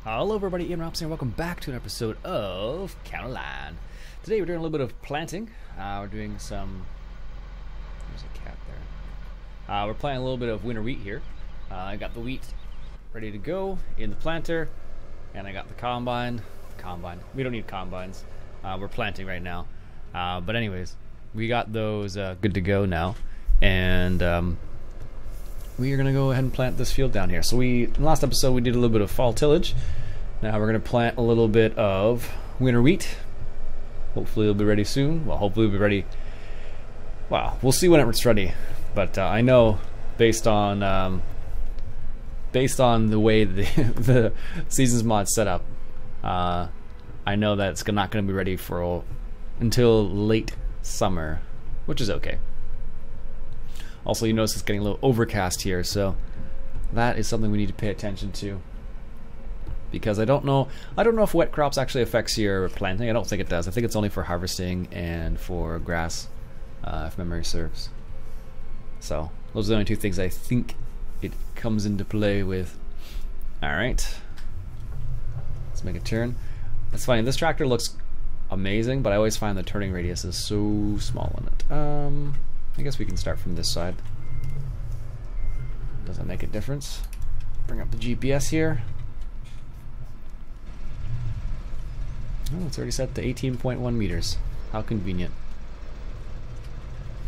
Hello everybody, Iain Robson, and welcome back to an episode of Counterline. Today we're doing a little bit of planting. We're doing some... There's a cat there. We're planting a little bit of winter wheat here. I got the wheat ready to go in the planter, and I got the combine. We don't need combines. We're planting right now. But anyways, we got those good to go now. And we are going to go ahead and plant this field down here. So in the last episode we did a little bit of fall tillage. Now we're going to plant a little bit of winter wheat. Hopefully it'll be ready soon. Well, hopefully it'll be ready. Wow, we'll see when it's ready. But I know based on the way the Seasons mod set up, I know that it's not going to be ready for until late summer, which is okay. Also, you notice it's getting a little overcast here, so that is something we need to pay attention to. Because I don't know if wet crops actually affects your planting. I don't think it does. I think it's only for harvesting and for grass, if memory serves. So those are the only two things I think it comes into play with. All right, let's make a turn. That's funny. This tractor looks amazing, but I always find the turning radius is so small in it. I guess we can start from this side. Doesn't make a difference. Bring up the GPS here. Oh, it's already set to 18.1 meters. How convenient.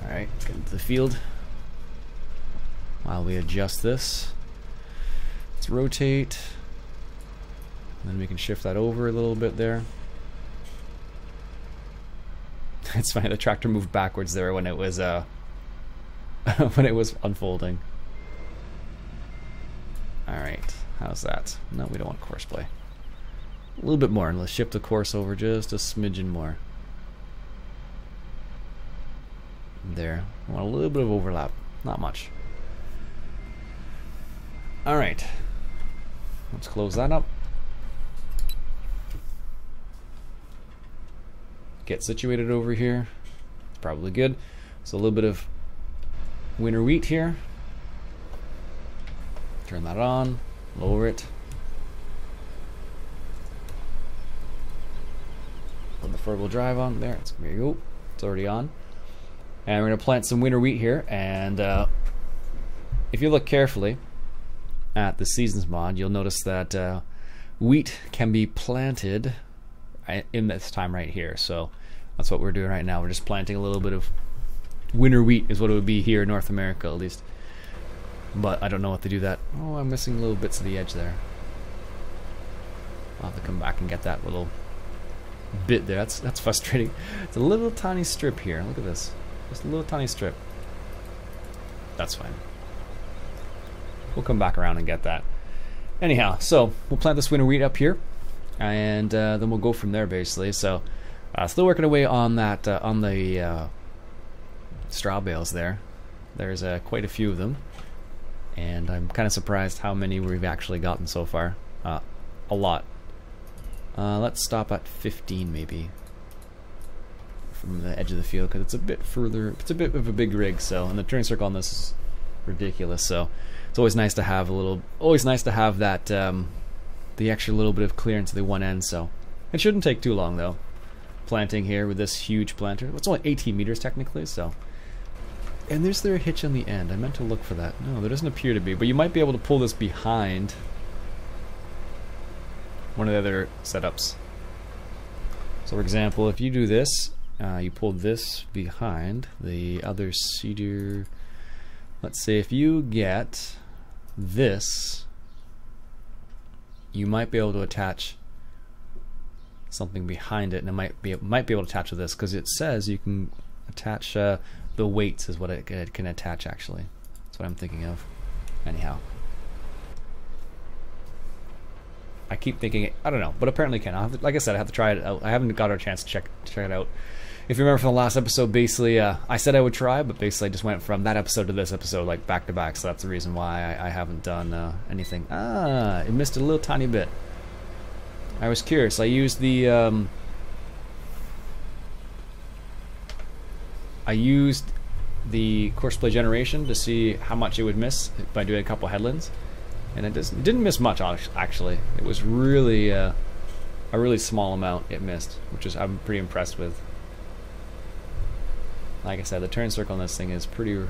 Alright, let's get into the field. While we adjust this, let's rotate. And then we can shift that over a little bit there. It's funny, the tractor moved backwards there when it was when it was unfolding. Alright, how's that? No, we don't want course play. A little bit more. Let's shift the course over just a smidgen more. There. I want a little bit of overlap. Not much. Alright. Let's close that up. Get situated over here. It's probably good. So a little bit of winter wheat here. Turn that on. Lower it. Put the four-wheel drive on there. There you go. It's already on. And we're going to plant some winter wheat here. And if you look carefully at the Seasons mod, you'll notice that wheat can be planted in this time right here. So that's what we're doing right now. We're just planting a little bit of winter wheat is what it would be here in North America at least. But I don't know what to do that. Oh, I'm missing little bits of the edge there. I'll have to come back and get that little bit there. That's frustrating. It's a little tiny strip here. Look at this. Just a little tiny strip. That's fine. We'll come back around and get that. Anyhow, so we'll plant this winter wheat up here, and then we'll go from there basically. So still working away on that on the straw bales there. There's quite a few of them, and I'm kind of surprised how many we've actually gotten so far. A lot. Let's stop at 15 maybe from the edge of the field, because it's a bit further. It's a bit of a big rig, so, and the turning circle on this is ridiculous. So it's always nice to have that the extra little bit of clearance to the one end. So it shouldn't take too long though. Planting here with this huge planter. It's only 18 meters technically, so. And is there a hitch on the end? I meant to look for that. No, there doesn't appear to be, but you might be able to pull this behind one of the other setups. So for example, if you do this, you pull this behind the other cedar. Let's say if you get this, you might be able to attach something behind it, and it might be able to attach to this, because it says you can attach the weights is what it can attach actually. That's what I'm thinking of. Anyhow, I keep thinking, I don't know, but apparently can. Like I said, I have to try it out. I haven't got a chance to check it out. If you remember from the last episode, basically, I said I would try, but basically I just went from that episode to this episode, like back to back, so that's the reason why I haven't done anything. It missed a little tiny bit. I was curious. I used the course play generation to see how much it would miss by doing a couple headlands. and it didn't miss much actually. It was really a really small amount it missed, which is I'm pretty impressed with. Like I said, the turn circle on this thing is pretty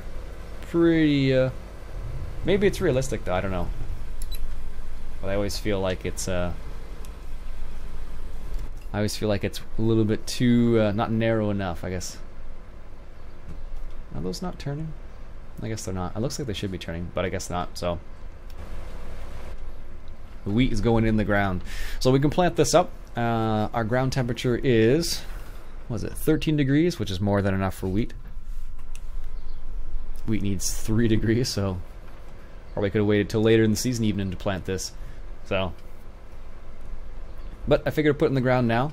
maybe it's realistic though, I don't know. But I always feel like it's a little bit too not narrow enough, I guess. Are those not turning? I guess they're not. It looks like they should be turning, but I guess not. So the wheat is going in the ground. So we can plant this up. Our ground temperature is, what is it, 13 degrees, which is more than enough for wheat. Wheat needs 3 degrees, so probably could have waited till later in the season even to plant this. So, but I figured I'd put it in the ground now,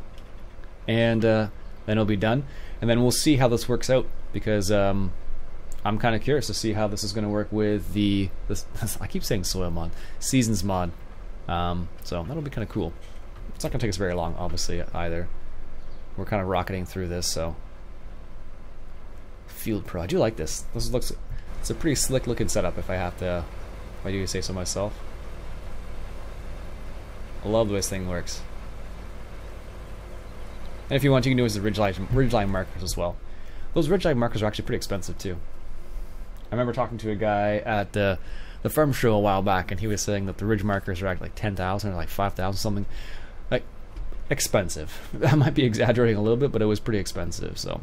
and then it'll be done. And then we'll see how this works out, because I'm kind of curious to see how this is going to work with this I keep saying soil mod, seasons mod. So that'll be kind of cool. It's not going to take us very long, obviously, either. We're kind of rocketing through this, so. Field Pro, I do like this. It's a pretty slick looking setup, if I do say so myself. I love the way this thing works. And if you want, you can do it as the ridgeline markers as well. Those ridgeline markers are actually pretty expensive too. I remember talking to a guy at the farm show a while back, and he was saying that the ridge markers are like 10,000 or like 5,000 something. Like, expensive. I might be exaggerating a little bit, but it was pretty expensive. So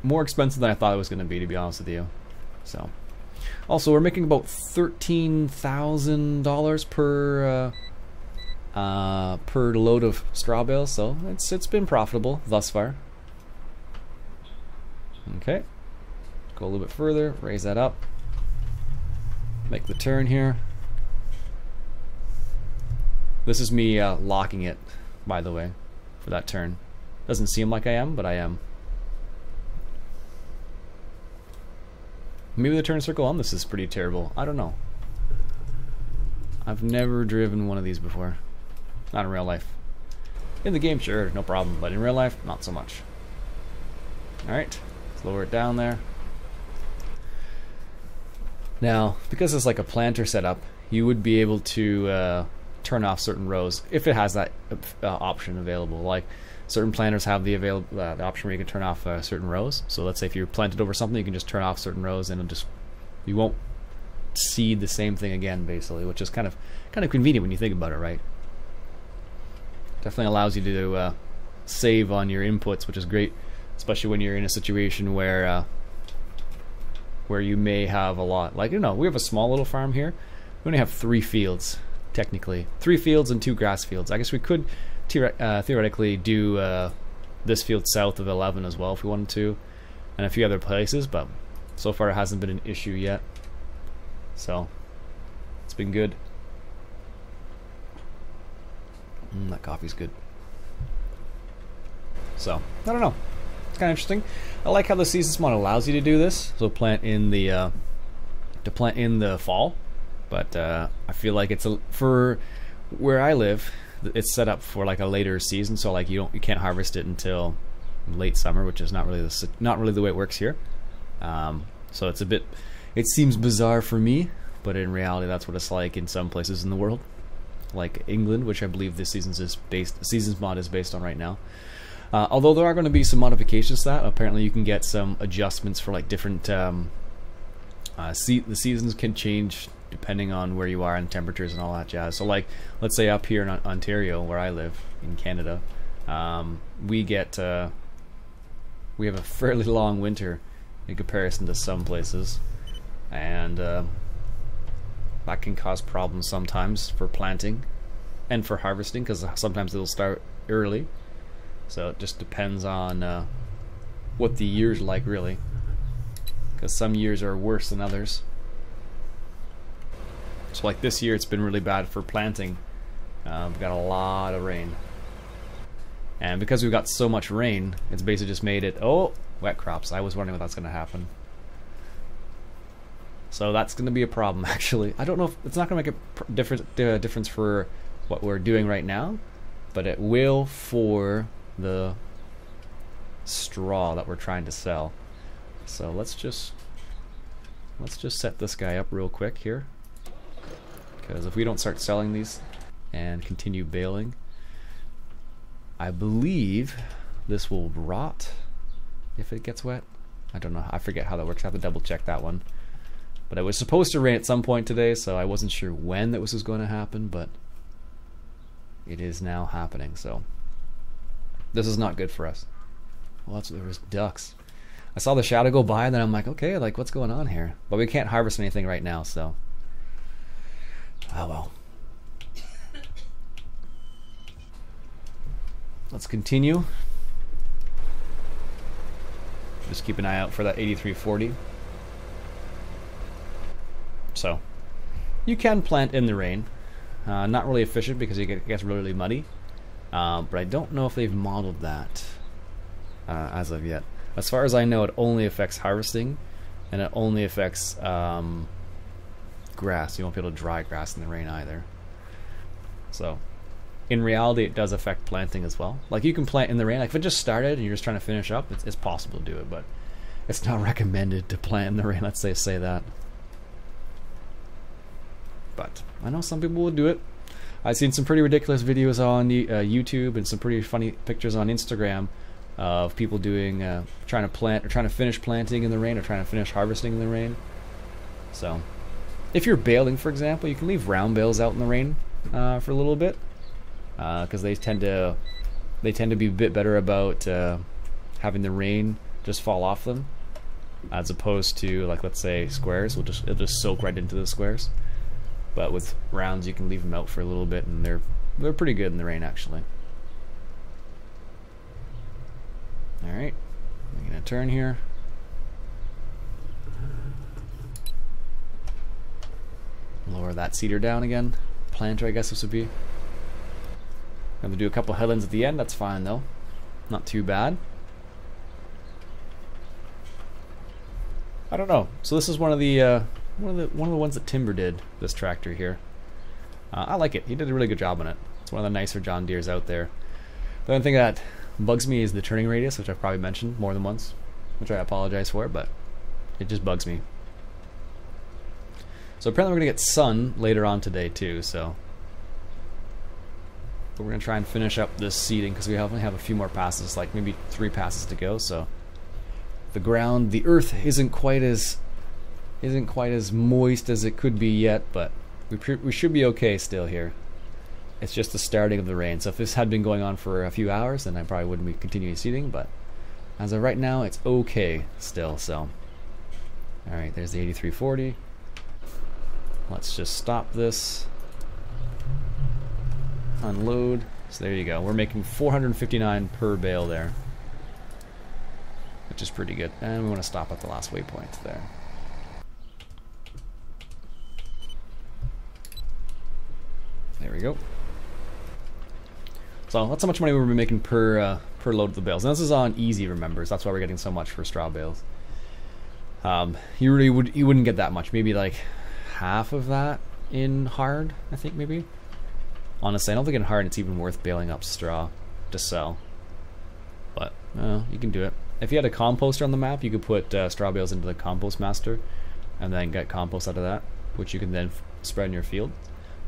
more expensive than I thought it was going to be honest with you. So also, we're making about $13,000 per load of straw bales, so it's been profitable thus far. Okay, go a little bit further, raise that up, make the turn here. This is me locking it, by the way, for that turn. Doesn't seem like I am, but I am. Maybe the turn circle on this is pretty terrible. I don't know. I've never driven one of these before. Not in real life. In the game, sure, no problem, but in real life, not so much. Alright, let's lower it down there. Now, because it's like a planter setup, you would be able to turn off certain rows if it has that option available. Like, certain planters have the option where you can turn off certain rows. So let's say if you're planted over something, you can just turn off certain rows, and you won't seed the same thing again, basically, which is kind of convenient when you think about it, right? Definitely allows you to save on your inputs, which is great, especially when you're in a situation where you may have a lot. Like, we have a small little farm here. We only have 3 fields, technically. 3 fields and 2 grass fields. I guess we could theoretically do this field south of 11 as well if we wanted to, and a few other places, but so far it hasn't been an issue yet. So it's been good. That coffee's good. So I don't know, it's kind of interesting. I like how the seasons mod allows you to do this, so plant in the fall, but I feel like it's for where I live, it's set up for like a later season, so like you can't harvest it until late summer, which is not really the way it works here. So it seems bizarre for me, but in reality that's what it's like in some places in the world, like England, which I believe this seasons mod is based on right now. Although there are going to be some modifications to that. Apparently you can get some adjustments for like different the seasons can change depending on where you are and temperatures and all that jazz. So like, let's say up here in Ontario, where I live in Canada, we have a fairly long winter in comparison to some places, and that can cause problems sometimes for planting and for harvesting, because sometimes it'll start early. So it just depends on what the year's like, really, because some years are worse than others. So like this year, it's been really bad for planting. We've got a lot of rain, and because we've got so much rain, it's basically just made it wet crops. I was wondering when that's going to happen. So that's going to be a problem, actually. I don't know if it's not going to make a difference for what we're doing right now, but it will for the straw that we're trying to sell. So let's just set this guy up real quick here. because if we don't start selling these and continue baling, I believe this will rot if it gets wet. I don't know. I forget how that works. I have to double check that one. But it was supposed to rain at some point today, so I wasn't sure when that was going to happen, but it is now happening. So this is not good for us. Well, there was ducks. I saw the shadow go by, and then I'm like, okay, like what's going on here? But we can't harvest anything right now, so oh well. Let's continue. Just keep an eye out for that 8340. So you can plant in the rain. Not really efficient because it gets really muddy. But I don't know if they've modeled that as of yet. As far as I know, it only affects harvesting, and it only affects grass. You won't be able to dry grass in the rain either. So in reality, it does affect planting as well. Like you can plant in the rain. Like if it just started and you're just trying to finish up, it's possible to do it, but it's not recommended to plant in the rain. Let's say that. But I know some people will do it. I've seen some pretty ridiculous videos on YouTube and some pretty funny pictures on Instagram of people doing trying to plant or trying to finish planting in the rain or trying to finish harvesting in the rain. So if you're baling, for example, you can leave round bales out in the rain for a little bit because they tend to be a bit better about having the rain just fall off them, as opposed to, like, let's say squares. It'll just soak right into the squares. But with rounds, you can leave them out for a little bit, and they're pretty good in the rain, actually. All right, I'm gonna turn here. Lower that cedar down again. Planter, I guess this would be. I'm gonna do a couple headlands at the end. That's fine though, not too bad. I don't know. So this is one of the ones that Timber did. This tractor here. I like it. He did a really good job on it. It's one of the nicer John Deeres out there. The only thing that bugs me is the turning radius, which I've probably mentioned more than once, which I apologize for, but it just bugs me. So apparently we're gonna get sun later on today too. So, but we're gonna try and finish up this seeding because we only have a few more passes, like maybe 3 passes to go. So the earth isn't quite as moist as it could be yet, but we should be okay still here. It's just the starting of the rain. So if this had been going on for a few hours, then I probably wouldn't be continuing seeding, but as of right now, it's okay still. So alright, there's the 8340. Let's just stop this, unload. So there you go, we're making 459 per bale there, which is pretty good. And we want to stop at the last waypoint there. There we go. So that's how much money we've been making per load of the bales. And this is on easy, remember. So that's why we're getting so much for straw bales. You wouldn't get that much. Maybe like half of that in hard, I think maybe. Honestly, I don't think in hard it's even worth baling up straw to sell. But you can do it. If you had a composter on the map, you could put straw bales into the compost master and then get compost out of that, which you can then spread in your field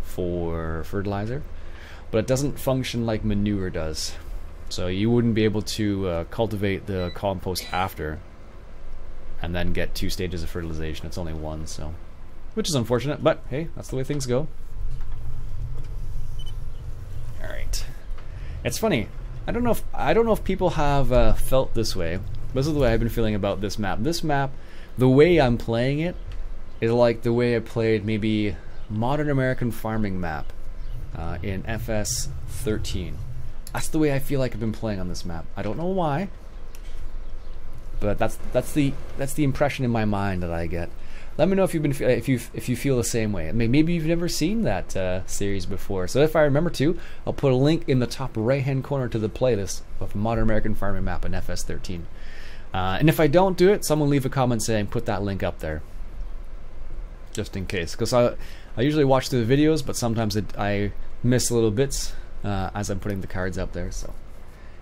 for fertilizer. But it doesn't function like manure does. So you wouldn't be able to cultivate the compost after and then get 2 stages of fertilization. It's only 1, so, which is unfortunate, but hey, that's the way things go. Alright. It's funny. I don't know if people have felt this way. This is the way I've been feeling about this map. This map, the way I'm playing it, is like the way I played maybe Modern American Farming map in FS 13. That's the way I feel like I've been playing on this map. I don't know why, but that's the impression in my mind that I get. Let me know if you feel the same way. I mean, maybe you've never seen that series before. So if I remember to, I'll put a link in the top right-hand corner to the playlist of Modern American Farming map in FS 13. And if I don't do it, someone leave a comment saying put that link up there, just in case. Because I usually watch through the videos, but sometimes I miss little bits as I'm putting the cards up there. So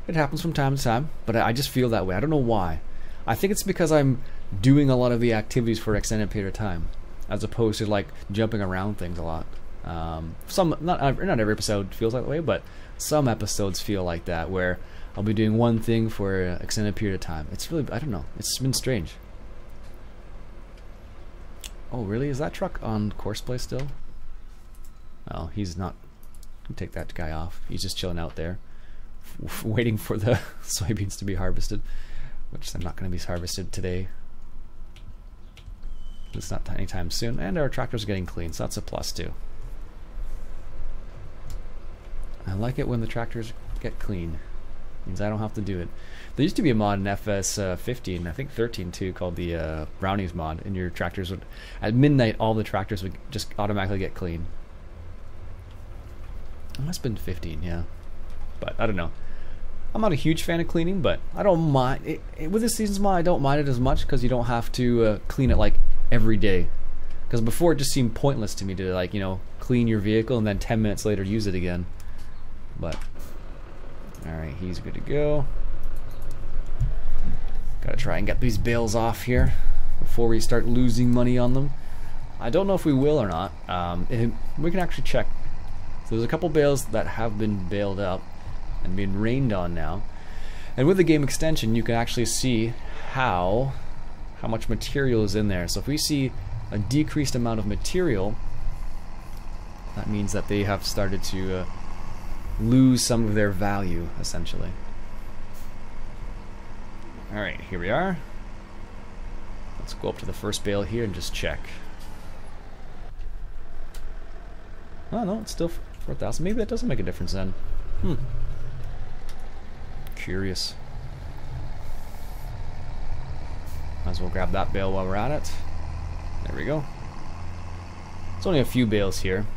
it happens from time to time, but I just feel that way. I don't know why. I think it's because I'm doing a lot of the activities for an extended period of time, as opposed to like jumping around things a lot. Some not every episode feels that way, but some episodes feel like that, where I'll be doing one thing for an extended period of time. It's really, I don't know, it's been strange. Oh really, is that truck on courseplay still? Oh, he's not. Take that guy off. He's just chilling out there, waiting for the soybeans to be harvested, which they're not going to be harvested today. It's not anytime soon, and our tractor's getting clean, so that's a plus too. I like it when the tractors get clean. Means I don't have to do it. There used to be a mod in FS 15, I think 13 too, called the Brownies mod, and your tractors would, at midnight, all the tractors would just automatically get clean. It must have been 15, yeah. But I don't know. I'm not a huge fan of cleaning, but I don't mind it, with this season's mod. I don't mind it as much because you don't have to clean it like every day. Because before it just seemed pointless to me to, like, you know, clean your vehicle and then 10 minutes later use it again. But alright, he's good to go. Gotta try and get these bales off here before we start losing money on them. I don't know if we will or not. We can actually check. So there's a couple bales that have been baled up and been rained on now. And with the game extension, you can actually see how much material is in there. So if we see a decreased amount of material, that means that they have started to lose some of their value, essentially. Alright, here we are. Let's go up to the first bale here and just check. Oh no, it's still 4,000. Maybe that doesn't make a difference then. Curious. Might as well grab that bale while we're at it. There we go. It's only a few bales here.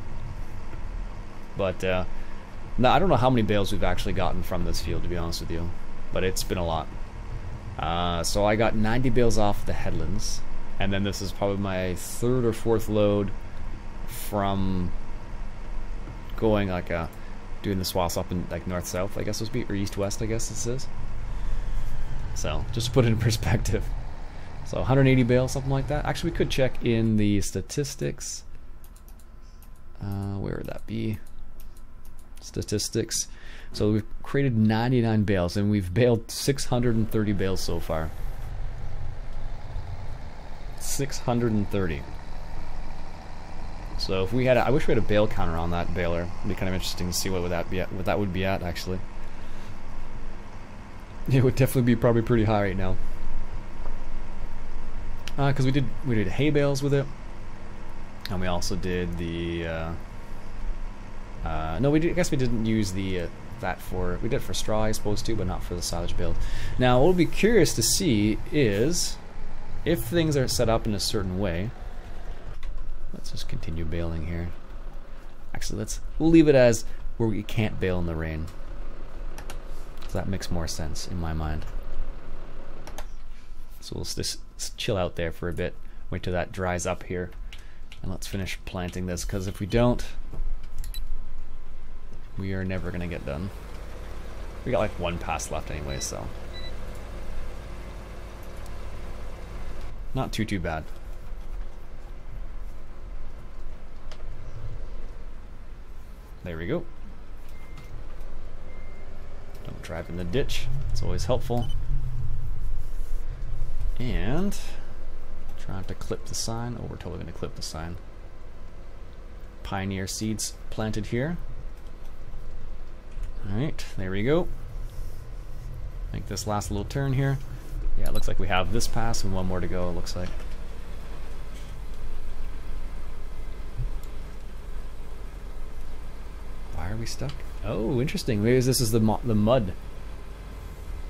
But, no, I don't know how many bales we've actually gotten from this field, to be honest with you. But it's been a lot. So I got 90 bales off the headlands. And then this is probably my third or fourth load from going like doing the swaths up in like north-south, I guess it would be, or east-west, I guess this is. So just to put it in perspective. So 180 bales, something like that. Actually, we could check in the statistics. Where would that be? Statistics. So we've created 99 bales, and we've baled 630 bales so far. 630. So if we had, I wish we had a bale counter on that baler. It'd be kind of interesting to see what would that be at, what that would be at actually. It would definitely be probably pretty high right now. Because we did hay bales with it, and we also did the. No, I guess we didn't use the that for. We did it for straw, I suppose, too, but not for the silage build. Now, what we'll be curious to see is if things are set up in a certain way. Let's just continue baling here. Actually, we'll leave it as where we can't bale in the rain. So that makes more sense in my mind. So we'll just chill out there for a bit, wait till that dries up here, and let's finish planting this, because if we don't, we are never going to get done. We got like one pass left anyway, so not too bad. There we go. Don't drive in the ditch. It's always helpful. And trying to clip the sign. Oh, we're totally going to clip the sign. Pioneer seeds planted here. Alright, there we go. Make this last little turn here. Yeah, it looks like we have this pass and one more to go, it looks like. Why are we stuck? Oh, interesting. Maybe this is the mud.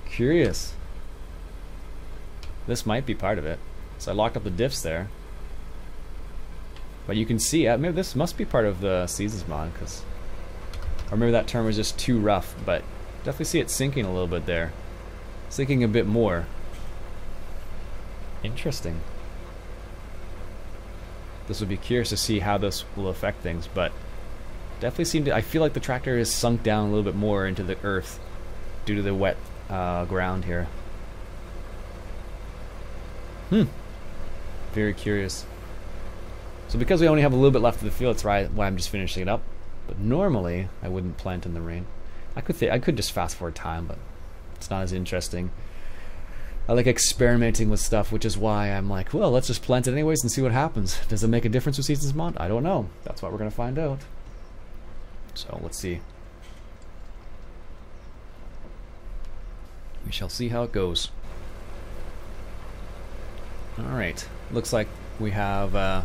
Curious. This might be part of it. So I locked up the diffs there. But you can see, maybe this must be part of the Seasons mod, because, or maybe that turn was just too rough, but definitely see it sinking a little bit there. Sinking a bit more. Interesting. This would be curious to see how this will affect things, but definitely I feel like the tractor is sunk down a little bit more into the earth due to the wet ground here. Very curious. So because we only have a little bit left of the field, that's why I'm just finishing it up. But normally, I wouldn't plant in the rain. I could just fast forward time, but it's not as interesting. I like experimenting with stuff, which is why I'm like, well, let's just plant it anyways and see what happens. Does it make a difference with Seasons Mod? I don't know. That's what we're going to find out. So let's see. We shall see how it goes. Alright, looks like we have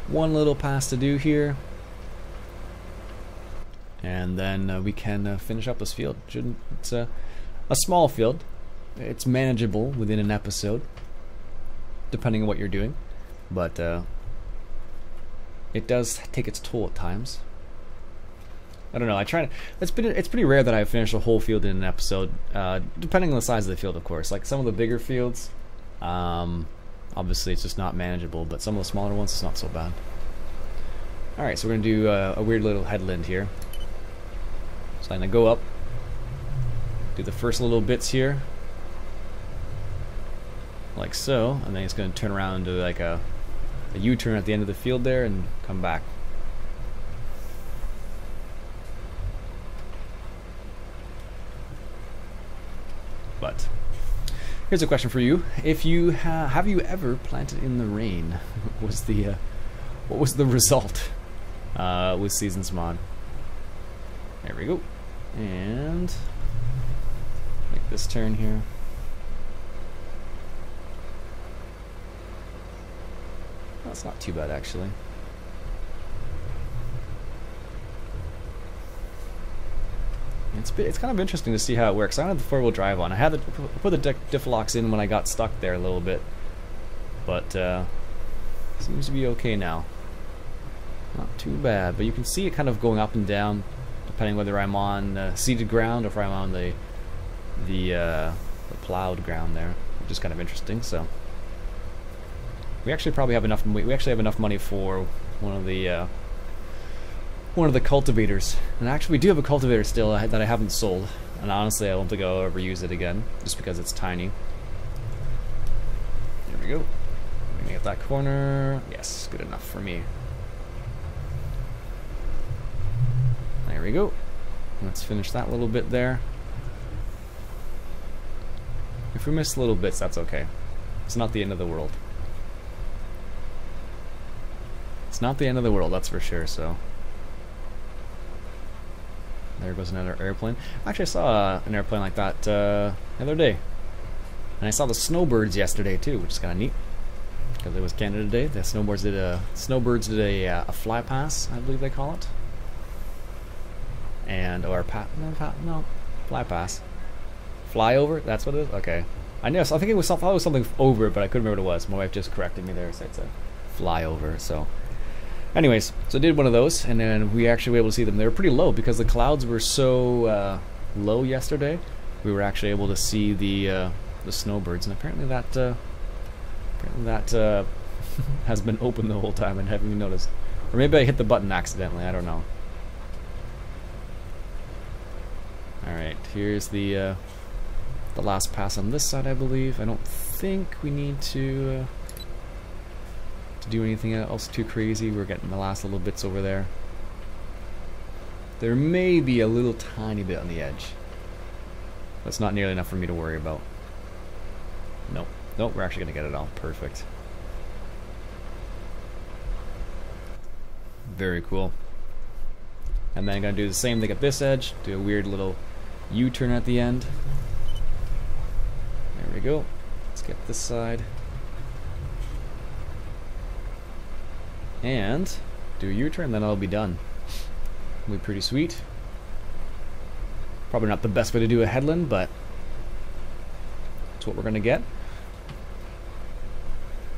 one little pass to do here. And then we can finish up this field. It's a small field. It's manageable within an episode, depending on what you're doing. But it does take its toll at times. I don't know. It's pretty rare that I finish a whole field in an episode, depending on the size of the field, of course. Like some of the bigger fields, obviously it's just not manageable. But some of the smaller ones, it's not so bad. All right, so we're gonna do a weird little headland here. So I'm gonna go up, do the first little bits here, like so, and then it's gonna turn around and do like a U-turn at the end of the field there and come back. But here's a question for you: if you have you ever planted in the rain? What was the result with Seasons Mod? There we go, and make this turn here. That's not too bad actually. It's kind of interesting to see how it works. I don't have the four-wheel drive on. I had to put the diff locks in when I got stuck there a little bit, but seems to be okay now. Not too bad, but you can see it kind of going up and down depending whether I'm on seeded ground or if I'm on the plowed ground there, which is kind of interesting. So we actually probably have enough. We actually have enough money for one of the cultivators, and actually we do have a cultivator still that I haven't sold, and honestly I won't think I'll ever use it again just because it's tiny. There we go. We're gonna get that corner. Yes, good enough for me. There we go. Let's finish that little bit there. If we miss little bits, that's okay. It's not the end of the world. It's not the end of the world, that's for sure. So there goes another airplane. Actually, I saw an airplane like that the other day, and I saw the snowbirds yesterday too, which is kind of neat because it was Canada Day. The snowbirds did a fly pass, I believe they call it, and fly pass, flyover. That's what it is. Okay, I thought it was something over, but I couldn't remember what it was. My wife just corrected me there, so it's a flyover. So anyways, so I did one of those, and then we actually were able to see them. They were pretty low because the clouds were so low yesterday. We were actually able to see the snowbirds, and apparently that has been open the whole time and haven't even noticed. Or maybe I hit the button accidentally. I don't know. All right, here's the last pass on this side, I believe. I don't think we need to do anything else too crazy. We're getting the last little bits over there. There may be a little tiny bit on the edge. That's not nearly enough for me to worry about. Nope. Nope, we're actually going to get it all. Perfect. Very cool. And then I'm going to do the same thing at this edge. Do a weird little U-turn at the end. There we go. Let's get this side. And do a U-turn, then I'll be done. It'll be pretty sweet. Probably not the best way to do a headland, but that's what we're gonna get.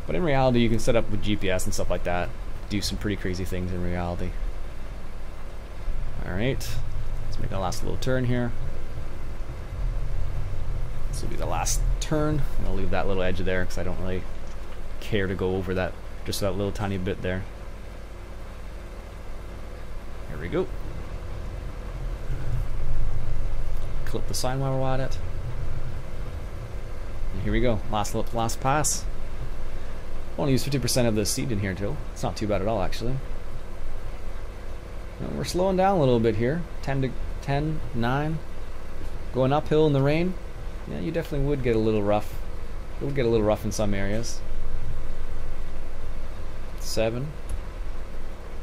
But in reality, you can set up with GPS and stuff like that, do some pretty crazy things in reality. Alright, let's make the last little turn here. This will be the last turn. I'll leave that little edge there because I don't really care to go over that, just that little tiny bit there. Here we go. Clip the sign while we're at it. And here we go. Last pass. Only use 50% of the seed in here too. It's not too bad at all, actually. And we're slowing down a little bit here. 10, 9. Going uphill in the rain. Yeah, you definitely would get a little rough. It would get a little rough in some areas. 7.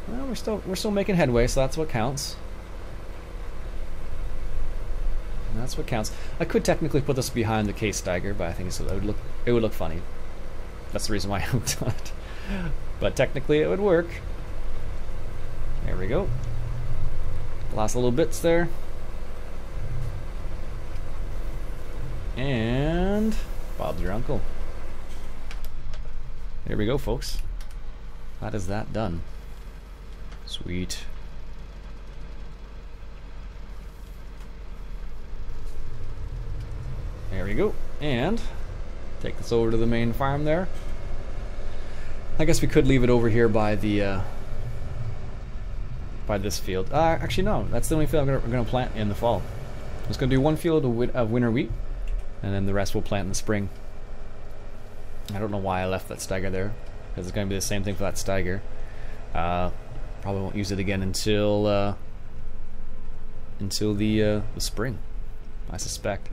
Well, we're still making headway, so that's what counts. That's what counts. I could technically put this behind the case stagger, but I think it would look funny. That's the reason why I haven't done it. But technically it would work. There we go. Last little bits there. And Bob's your uncle. There we go, folks. That is that done. Sweet. There we go. And take this over to the main farm there. I guess we could leave it over here by the by this field. Actually no, that's the only field we're gonna plant in the fall. I'm just gonna do one field of winter wheat, and then the rest we'll plant in the spring. I don't know why I left that stagger there, because it's gonna be the same thing for that stagger. Probably won't use it again until the spring, I suspect.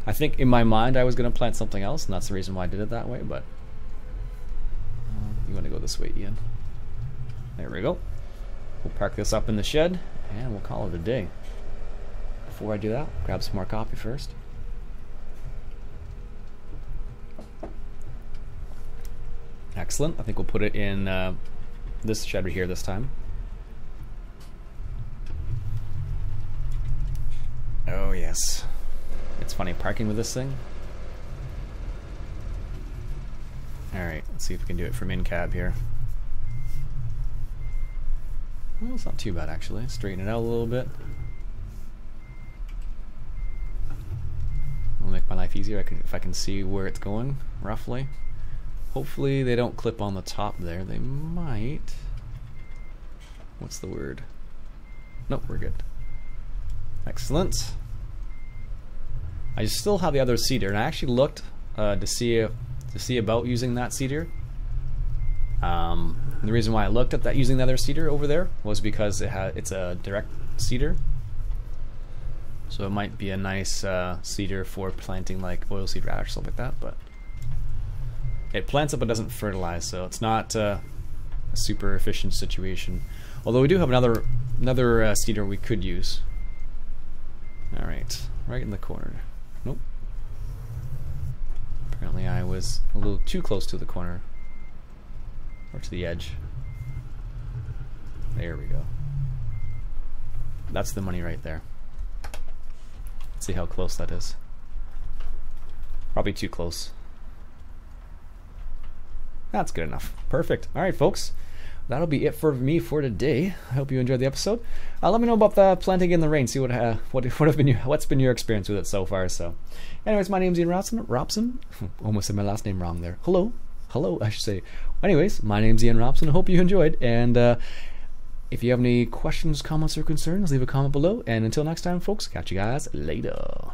I think in my mind I was going to plant something else, and that's the reason why I did it that way, but you want to go this way, Ian. There we go. We'll park this up in the shed, and we'll call it a day. Before I do that, grab some more coffee first. Excellent. I think we'll put it in this shed right here this time. Oh yes. It's funny parking with this thing. Alright, let's see if we can do it from in cab here. Well, it's not too bad actually. Straighten it out a little bit. It'll make my life easier if I can see where it's going, roughly. Hopefully they don't clip on the top there. They might. What's the word? Nope, we're good. Excellent. I still have the other seeder, and I actually looked to see about using that seeder. And the reason why I looked at that using the other seeder over there was because it's a direct seeder, so it might be a nice seeder for planting like oilseed radish or something like that. But it plants it but doesn't fertilize, so it's not a super efficient situation. Although we do have another seeder we could use. All right, right in the corner. Nope. Apparently I was a little too close to the corner. Or to the edge. There we go. That's the money right there. Let's see how close that is. Probably too close. That's good enough. Perfect. Alright folks. That'll be it for me for today. I hope you enjoyed the episode. Let me know about the planting in the rain. See what's been your experience with it so far. So, anyways, my name's Iain Robson. Almost said my last name wrong there. Hello, I should say. Anyways, my name's Iain Robson. I hope you enjoyed. And if you have any questions, comments, or concerns, leave a comment below. And until next time, folks, catch you guys later.